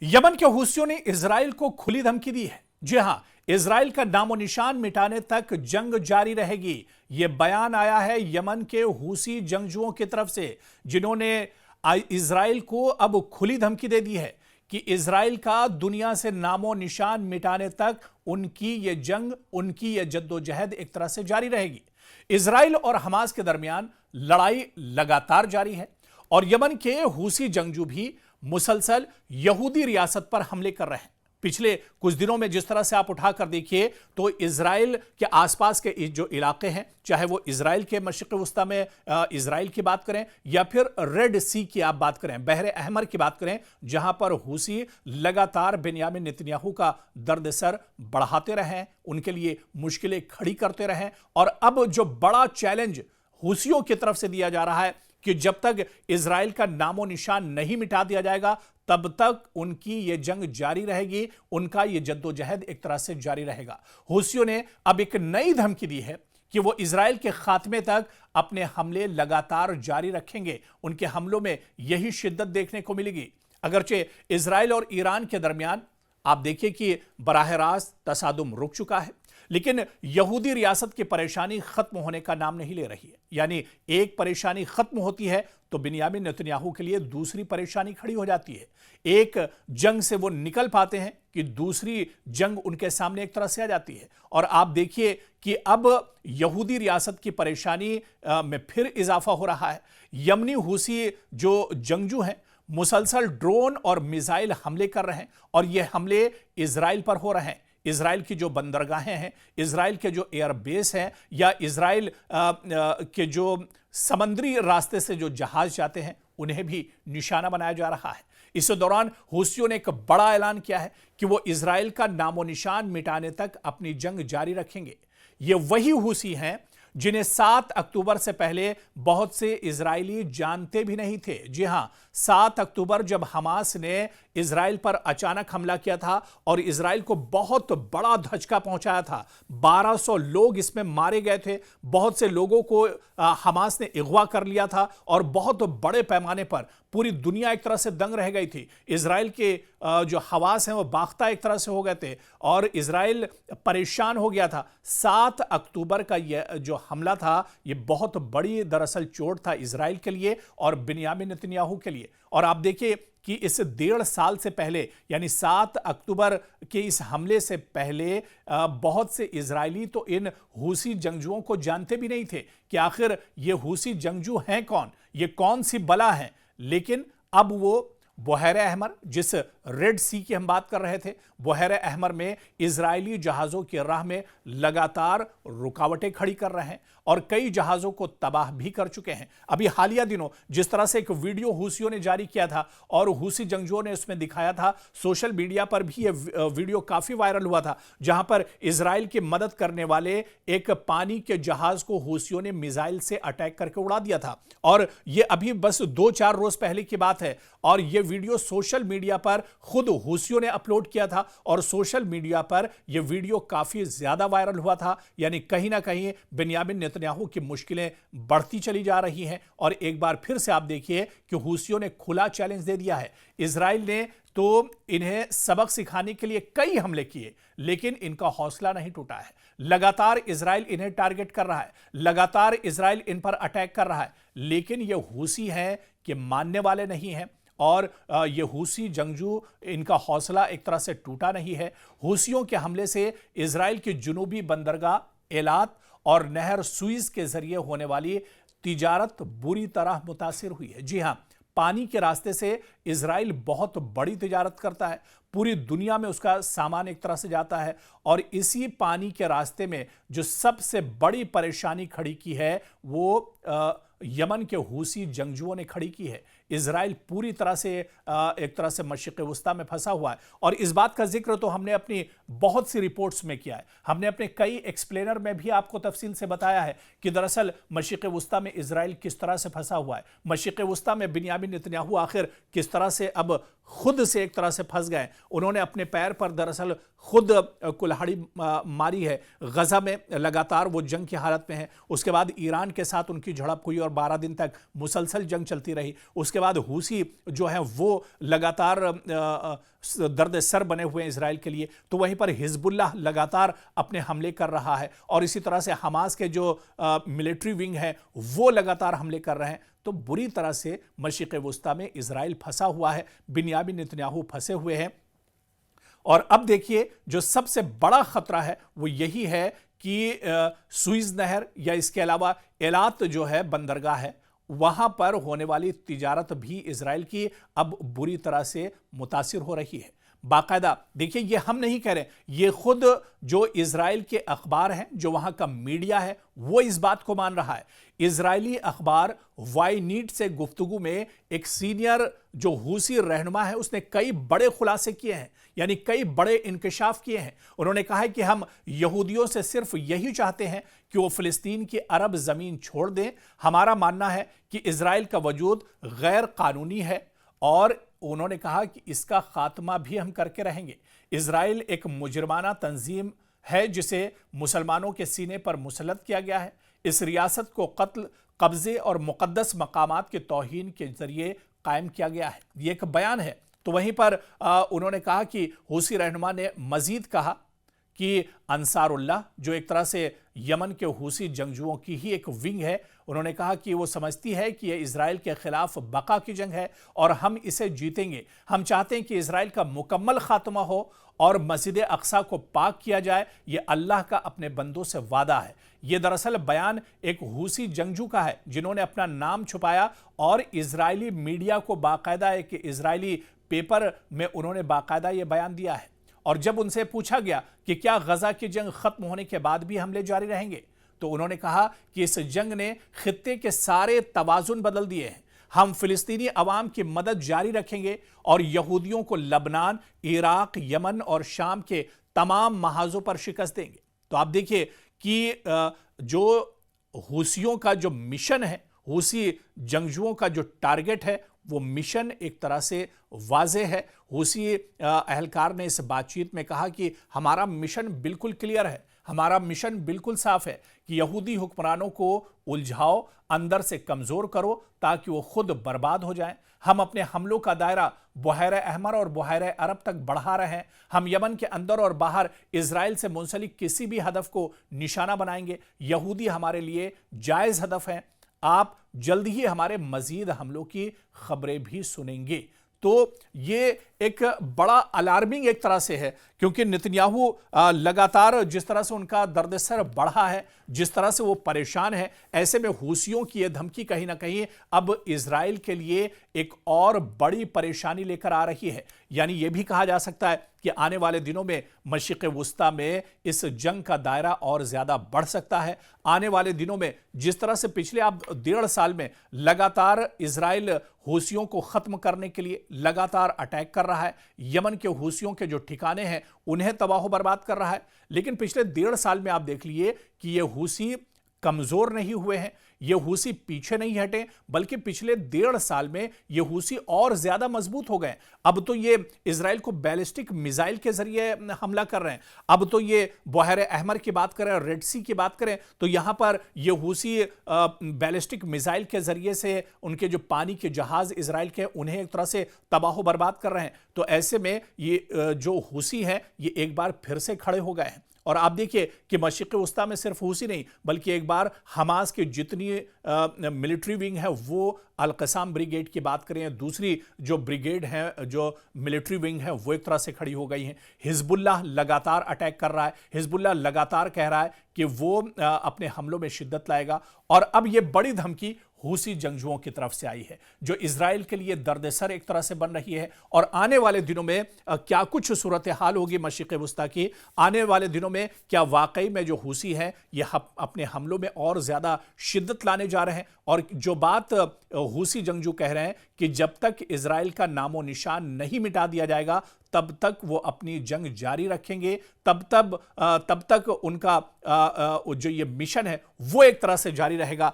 Yemen के हूसियों ने Israel को खुली धमकी दी है। जी हां, इजराइल का नामो निशान मिटाने तक जंग जारी रहेगी। यह बयान आया है यमन के हूसी जंगजुओं की तरफ से, जिन्होंने इजराइल को अब खुली धमकी दे दी है कि इजराइल का दुनिया से नामो निशान मिटाने तक उनकी यह जंग, उनकी यह जद्दोजहद एक तरह से जारी रहेगी। इजराइल और हमास के दरमियान लड़ाई लगातार जारी है और यमन के हूसी जंगजू भी मुसलसल यहूदी रियासत पर हमले कर रहे हैं। पिछले कुछ दिनों में जिस तरह से आप उठाकर देखिए तो इजराइल के आसपास के जो इलाके हैं, चाहे वो इजराइल के मशरिक़ वस्ता में इजराइल की बात करें या फिर रेड सी की आप बात करें, बहरे अहमर की बात करें, जहां पर हूसी लगातार बेन्यामिन नेतन्याहू का दर्द-ए-सर बढ़ाते रहे हैं, उनके लिए मुश्किलें खड़ी करते रहे। और अब जो बड़ा चैलेंज हूसियों की तरफ से दिया जा रहा है कि जब तक इजराइल का नामो निशान नहीं मिटा दिया जाएगा तब तक उनकी यह जंग जारी रहेगी, उनका यह जद्दोजहद एक तरह से जारी रहेगा। हूसियों ने अब एक नई धमकी दी है कि वो इजराइल के खात्मे तक अपने हमले लगातार जारी रखेंगे। उनके हमलों में यही शिद्दत देखने को मिलेगी। अगरचे इजराइल और ईरान के दरमियान आप देखिए कि बराह रास्त तसादुम रुक चुका है, लेकिन यहूदी रियासत की परेशानी खत्म होने का नाम नहीं ले रही है। यानी एक परेशानी खत्म होती है तो बिन्यामिन नेतन्याहू के लिए दूसरी परेशानी खड़ी हो जाती है। एक जंग से वो निकल पाते हैं कि दूसरी जंग उनके सामने एक तरह से आ जाती है। और आप देखिए कि अब यहूदी रियासत की परेशानी में फिर इजाफा हो रहा है। यमनी हूसी जो जंगजू हैं मुसलसल ड्रोन और मिसाइल हमले कर रहे हैं और ये हमले इजराइल पर हो रहे हैं। इजराइल की जो बंदरगाहें हैं, इजराइल के जो एयरबेस हैं या इजराइल के जो समंदरी रास्ते से जो जहाज जाते हैं, उन्हें भी निशाना बनाया जा रहा है। इस दौरान हूसियों ने एक बड़ा ऐलान किया है कि वो इजराइल का नामो निशान मिटाने तक अपनी जंग जारी रखेंगे। ये वही हूसी हैं जिन्हें 7 अक्टूबर से पहले बहुत से इजरायली जानते भी नहीं थे। जी हां, 7 अक्टूबर जब हमास ने इजराइल पर अचानक हमला किया था और इजराइल को बहुत बड़ा धचका पहुंचाया था, 1200 लोग इसमें मारे गए थे, बहुत से लोगों को हमास ने अगवा कर लिया था और बहुत बड़े पैमाने पर पूरी दुनिया एक तरह से दंग रह गई थी। इजराइल के जो हवास हैं वो बाख्ता एक तरह से हो गए थे और इजराइल परेशान हो गया था। 7 अक्टूबर का यह जो हमला था, ये बहुत बड़ी दरअसल चोट था इजराइल के लिए और बिन्यामिन नेतन्याहू के लिए। और आप देखिए कि इस 1.5 साल से पहले यानी 7 अक्टूबर के इस हमले से पहले बहुत से इजरायली तो इन हूसी जंगजुओं को जानते भी नहीं थे कि आखिर ये हूसी जंगजू हैं कौन, ये कौन सी बला है। लेकिन अब वो बहरे अहमर, जिस रेड सी की हम बात कर रहे थे, बहरे अहमर में इजरायली जहाज़ों की राह में लगातार रुकावटें खड़ी कर रहे हैं और कई जहाज़ों को तबाह भी कर चुके हैं। अभी हालिया दिनों जिस तरह से एक वीडियो हूसियों ने जारी किया था और हूसी जंगजुओं ने उसमें दिखाया था, सोशल मीडिया पर भी यह वीडियो काफ़ी वायरल हुआ था, जहां पर इजराइल की मदद करने वाले एक पानी के जहाज़ को हूसियों ने मिसाइल से अटैक करके उड़ा दिया था। और यह अभी बस 2-4 रोज पहले की बात है और यह वीडियो सोशल मीडिया पर खुद हूसियों ने अपलोड किया था और सोशल मीडिया पर यह वीडियो काफी ज्यादा वायरल हुआ था। यानी कहीं ना कहीं बिन्यामिन नेतन्याहू की मुश्किलें बढ़ती चली जा रही हैं। और एक बार फिर से आप देखिए कि हूसियों ने खुला चैलेंज दे दिया है। इजराइल ने तो इन्हें सबक सिखाने के लिए कई हमले किए, लेकिन इनका हौसला नहीं टूटा है। लगातार इजराइल इन्हें टारगेट कर रहा है, लगातार इजराइल इन पर अटैक कर रहा है, लेकिन ये हूसी हैं कि मानने वाले नहीं हैं। और ये हूसी जंगजू, इनका हौसला एक तरह से टूटा नहीं है। हूसियों के हमले से इजराइल की जुनूबी बंदरगाह एलात और नहर सुइज के जरिए होने वाली तिजारत बुरी तरह मुतासिर हुई है। जी हां, पानी के रास्ते से इजराइल बहुत बड़ी तिजारत करता है, पूरी दुनिया में उसका सामान एक तरह से जाता है। और इसी पानी के रास्ते में जो सबसे बड़ी परेशानी खड़ी की है वो यमन के हूसी जंगजुओं ने खड़ी की है। इजराइल पूरी तरह से एक तरह से मशरिक़ वस्ता में फंसा हुआ है और इस बात का जिक्र तो हमने अपनी बहुत सी रिपोर्ट्स में किया है। हमने अपने कई एक्सप्लेनर में भी आपको तफसील से बताया है कि दरअसल मशरिक़ वस्ता में इजराइल किस तरह से फंसा हुआ है, मशरिक़ वस्ता में बिन्यामिन नेतन्याहू आखिर किस तरह से अब खुद से एक तरह से फंस गए। उन्होंने अपने पैर पर दरअसल खुद कुल्हाड़ी मारी है। गजा में लगातार वो जंग की हालत में है। उसके बाद ईरान के साथ उनकी झड़प हुई और 12 दिन तक मुसलसल जंग चलती रही। उसके बाद हूसी जो है वो लगातार दर्द सर बने हुए हैं इजराइल के लिए। तो वहीं पर हिजबुल्लाह लगातार अपने हमले कर रहा है और इसी तरह से हमास के जो मिलिट्री विंग है वो लगातार हमले कर रहे हैं। तो बुरी तरह से मशरिक़ वुस्ता में इजराइल फंसा हुआ है, बिन्यामिन नेतन्याहू फंसे हुए हैं। और अब देखिए जो सबसे बड़ा खतरा है वो यही है कि सुइज नहर या इसके अलावा एलात जो है बंदरगाह है, वहां पर होने वाली तिजारत भी इजराइल की अब बुरी तरह से मुतासिर हो रही है। बाकायदा देखिए, ये हम नहीं कह रहे, ये खुद जो इजराइल के अखबार हैं, जो वहां का मीडिया है, वो इस बात को मान रहा है। इजरायली अखबार वाई नीट से गुफ्तगू में एक सीनियर जो हूसी रहनुमा है उसने कई बड़े खुलासे किए हैं, यानी कई बड़े इंकशाफ किए हैं। उन्होंने कहा है कि हम यहूदियों से सिर्फ यही चाहते हैं कि वो फिलिस्तीन की अरब जमीन छोड़ दें। हमारा मानना है कि इजराइल का वजूद गैर कानूनी है और उन्होंने कहा कि इसका खात्मा भी हम करके रहेंगे। इजराइल एक मुजरमाना तंजीम है जिसे मुसलमानों के सीने पर मुसल्लत किया गया है। इस रियासत को कत्ल, कब्जे और मुकद्दस मकामात के तौहीन के जरिए कायम किया गया है। ये एक बयान है। तो वहीं पर उन्होंने कहा कि हूसी रहनुमा ने मजीद कहा कि अंसारुल्लाह जो एक तरह से यमन के हूसी जंगजुओं की ही एक विंग है, उन्होंने कहा कि वो समझती है कि यह इजराइल के खिलाफ बका की जंग है और हम इसे जीतेंगे। हम चाहते हैं कि इजराइल का मुकम्मल खात्मा हो और मस्जिद अक्सा को पाक किया जाए। ये अल्लाह का अपने बंदों से वादा है। ये दरअसल बयान एक हूसी जंगजू का है जिन्होंने अपना नाम छुपाया और इजरायली मीडिया को बाकायदा एक इजरायली पेपर में उन्होंने बाकायदा ये बयान दिया है। और जब उनसे पूछा गया कि क्या गजा की जंग खत्म होने के बाद भी हमले जारी रहेंगे, तो उन्होंने कहा कि इस जंग ने खित्ते के सारे तवाजुन बदल दिए हैं। हम फिलिस्तीनी अवाम की मदद जारी रखेंगे और यहूदियों को लबनान, इराक, यमन और शाम के तमाम महाजों पर शिकस्त देंगे। तो आप देखिए कि जो हूसियों का जो मिशन है, हूसी जंगजुओं का जो टारगेट है, वो मिशन एक तरह से वाज़े है। हूसी अहलकार ने इस बातचीत में कहा कि हमारा मिशन बिल्कुल क्लियर है, हमारा मिशन बिल्कुल साफ है कि यहूदी हुक्मरानों को उलझाओ, अंदर से कमज़ोर करो ताकि वो खुद बर्बाद हो जाएं। हम अपने हमलों का दायरा बुहैर अहमर और बुहैर अरब तक बढ़ा रहे हैं। हम यमन के अंदर और बाहर इजराइल से मुंसलिक किसी भी हदफ को निशाना बनाएंगे। यहूदी हमारे लिए जायज़ हदफ हैं। आप जल्द ही हमारे मजीद हमलों की खबरें भी सुनेंगे। तो ये एक बड़ा अलार्मिंग एक तरह से है, क्योंकि नेतन्याहू लगातार जिस तरह से उनका दर्द-ए-सर बढ़ा है, जिस तरह से वो परेशान है, ऐसे में हूसियों की ये धमकी कहीं ना कहीं अब इजराइल के लिए एक और बड़ी परेशानी लेकर आ रही है। यानी ये भी कहा जा सकता है कि आने वाले दिनों में मशरिक़ वुस्ता में इस जंग का दायरा और ज्यादा बढ़ सकता है। आने वाले दिनों में जिस तरह से पिछले आप 1.5 साल में लगातार इजराइल हूसियों को खत्म करने के लिए लगातार अटैक कर रहा है, यमन के हूसियों के जो ठिकाने हैं उन्हें तबाह बर्बाद कर रहा है, लेकिन पिछले 1.5 साल में आप देख लिए कि ये हूसी कमजोर नहीं हुए हैं, ये हूसी पीछे नहीं हटे, बल्कि पिछले 1.5 साल में ये हूसी और ज्यादा मजबूत हो गए। अब तो ये इजराइल को बैलिस्टिक मिसाइल के जरिए हमला कर रहे हैं। अब तो ये बुहैर अहमर की बात करें, रेड सी की बात करें, तो यहां पर ये हूसी बैलिस्टिक मिसाइल के जरिए से उनके जो पानी के जहाज इजराइल के उन्हें एक तरह से तबाह बर्बाद कर रहे हैं। तो ऐसे में ये जो हूसी है ये एक बार फिर से खड़े हो गए हैं। और आप देखिए कि मशरिक़ वुस्ता में सिर्फ हूसी नहीं, बल्कि एक बार हमास की जितनी मिलिट्री विंग है, वो अल-क़साम ब्रिगेड की बात करें, दूसरी जो ब्रिगेड है, जो मिलिट्री विंग है, वो एक तरह से खड़ी हो गई हैं। हिजबुल्लाह लगातार अटैक कर रहा है। हिजबुल्लाह लगातार कह रहा है कि वो अपने हमलों में शिद्दत लाएगा। और अब ये बड़ी धमकी हूसी जंगजुओं की तरफ से आई है, जो इजराइल के लिए दर्द-ए-सर एक तरह से बन रही है। और आने वाले दिनों में क्या कुछ सूरत हाल होगी मशरिक़ वुस्ता की, आने वाले दिनों में क्या वाकई में जो हूसी है ये अपने हमलों में और ज्यादा शिद्दत लाने जा रहे हैं। और जो बात हूसी जंगजू कह रहे हैं कि जब तक इजराइल का नामो निशान नहीं मिटा दिया जाएगा तब तक वो अपनी जंग जारी रखेंगे, तब तक उनका जो ये मिशन है वो एक तरह से जारी रहेगा।